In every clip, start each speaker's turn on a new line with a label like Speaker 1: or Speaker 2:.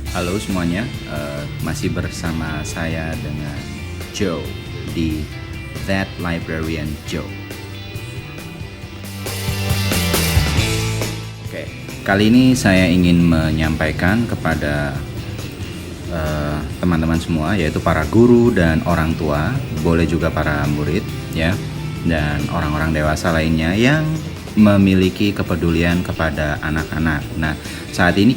Speaker 1: Halo semuanya, masih bersama saya dengan Joe di That Librarian Joe. Oke, kali ini saya ingin menyampaikan kepada teman-teman semua, yaitu para guru dan orang tua, boleh juga para murid ya, dan orang-orang dewasa lainnya yang memiliki kepedulian kepada anak-anak. Nah, saat ini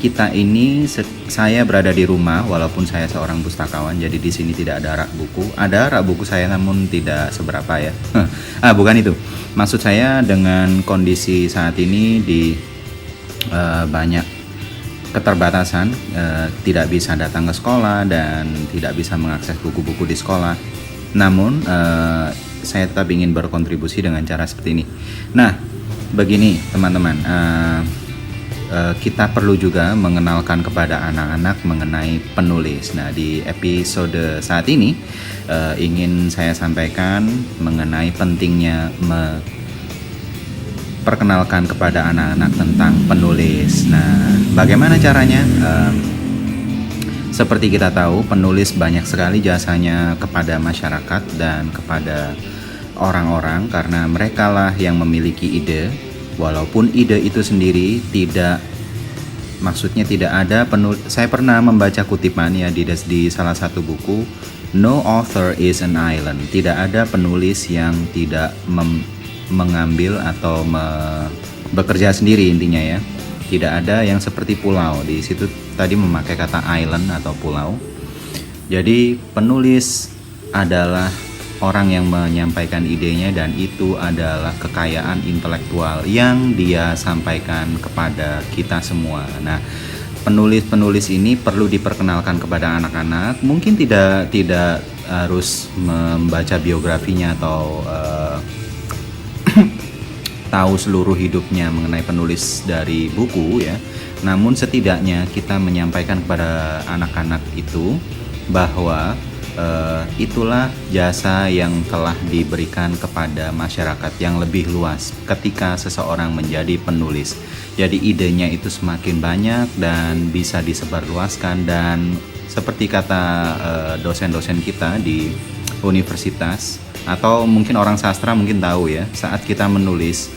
Speaker 1: saya berada di rumah walaupun saya seorang pustakawan, jadi di sini tidak ada rak buku. Ada rak buku saya namun tidak seberapa ya. Bukan itu. Maksud saya dengan kondisi saat ini di banyak keterbatasan, tidak bisa datang ke sekolah dan tidak bisa mengakses buku-buku di sekolah. Namun saya tetap ingin berkontribusi dengan cara seperti ini. Nah, begini teman-teman, kita perlu juga mengenalkan kepada anak-anak mengenai penulis. Nah, di episode saat ini ingin saya sampaikan mengenai pentingnya perkenalkan kepada anak-anak tentang penulis. Nah, bagaimana caranya? Seperti kita tahu, penulis banyak sekali jasanya kepada masyarakat dan kepada orang-orang karena merekalah yang memiliki ide, walaupun ide itu sendiri maksudnya tidak ada penulis. Saya pernah membaca kutipan ya di salah satu buku, no author is an island. Tidak ada penulis yang tidak mengambil atau bekerja sendiri, intinya ya. Tidak ada yang seperti pulau. Di situ tadi memakai kata island atau pulau. Jadi penulis adalah orang yang menyampaikan idenya dan itu adalah kekayaan intelektual yang dia sampaikan kepada kita semua. Nah, penulis-penulis ini perlu diperkenalkan kepada anak-anak. Mungkin tidak harus membaca biografinya atau tahu seluruh hidupnya mengenai penulis dari buku ya. Namun setidaknya kita menyampaikan kepada anak-anak itu bahwa itulah jasa yang telah diberikan kepada masyarakat yang lebih luas ketika seseorang menjadi penulis. Jadi idenya itu semakin banyak dan bisa disebarluaskan, dan seperti kata dosen-dosen kita di universitas atau mungkin orang sastra mungkin tahu ya, saat kita menulis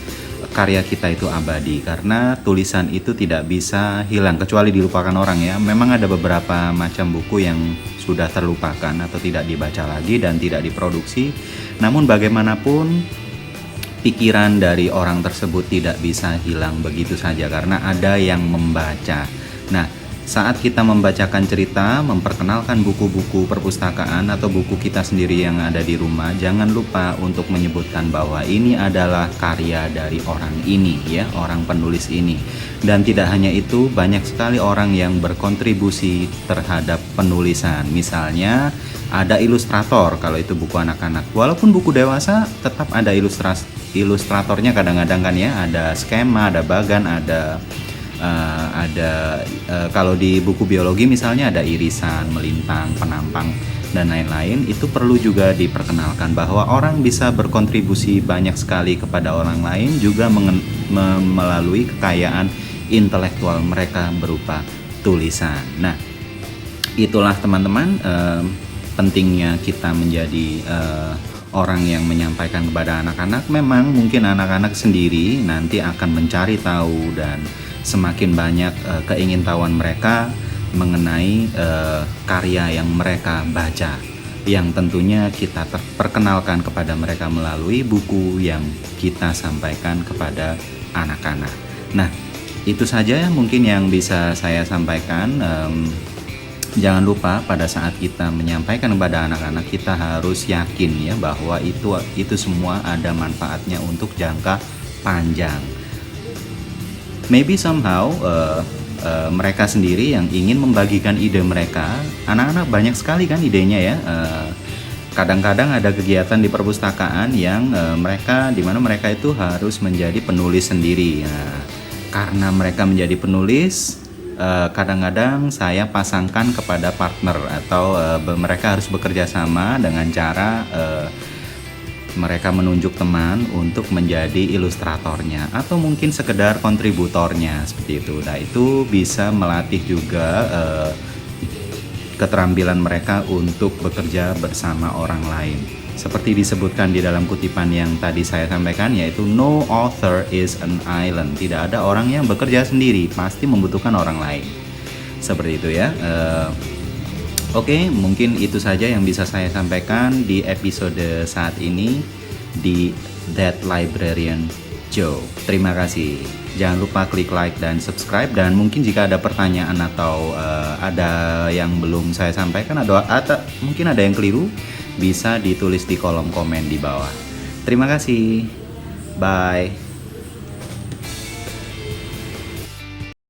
Speaker 1: karya kita itu abadi karena tulisan itu tidak bisa hilang kecuali dilupakan orang ya. Memang ada beberapa macam buku yang sudah terlupakan atau tidak dibaca lagi dan tidak diproduksi. Namun bagaimanapun pikiran dari orang tersebut tidak bisa hilang begitu saja karena ada yang membaca. Nah, saat kita membacakan cerita, memperkenalkan buku-buku perpustakaan atau buku kita sendiri yang ada di rumah, jangan lupa untuk menyebutkan bahwa ini adalah karya dari orang ini ya, orang penulis ini. Dan tidak hanya itu, banyak sekali orang yang berkontribusi terhadap penulisan. Misalnya ada ilustrator kalau itu buku anak-anak. Walaupun buku dewasa tetap ada ilustratornya kadang-kadang kan ya, ada skema, ada bagan, ada kalau di buku biologi misalnya ada irisan, melintang, penampang dan lain-lain. Itu perlu juga diperkenalkan bahwa orang bisa berkontribusi banyak sekali kepada orang lain juga melalui kekayaan intelektual mereka berupa tulisan. Nah, itulah teman-teman pentingnya kita menjadi orang yang menyampaikan kepada anak-anak. Memang mungkin anak-anak sendiri nanti akan mencari tahu dan semakin banyak keingintahuan mereka mengenai karya yang mereka baca, yang tentunya kita perkenalkan kepada mereka melalui buku yang kita sampaikan kepada anak-anak. Nah, itu saja mungkin yang bisa saya sampaikan. Jangan lupa pada saat kita menyampaikan kepada anak-anak, kita harus yakin ya bahwa itu semua ada manfaatnya untuk jangka panjang. Maybe somehow mereka sendiri yang ingin membagikan ide mereka. Anak-anak banyak sekali kan idenya ya. Kadang-kadang ada kegiatan di perpustakaan yang di mana mereka itu harus menjadi penulis sendiri. Nah, karena mereka menjadi penulis, kadang-kadang saya pasangkan kepada partner atau mereka harus bekerja sama dengan cara mereka menunjuk teman untuk menjadi ilustratornya atau mungkin sekedar kontributornya seperti itu. Nah, itu bisa melatih juga keterampilan mereka untuk bekerja bersama orang lain. Seperti disebutkan di dalam kutipan yang tadi saya sampaikan, yaitu no author is an island. Tidak ada orang yang bekerja sendiri, pasti membutuhkan orang lain. Seperti itu ya. Oke, mungkin itu saja yang bisa saya sampaikan di episode saat ini di That Librarian Joe. Terima kasih. Jangan lupa klik like dan subscribe, dan mungkin jika ada pertanyaan atau ada yang belum saya sampaikan atau mungkin ada yang keliru, bisa ditulis di kolom komen di bawah. Terima kasih. Bye.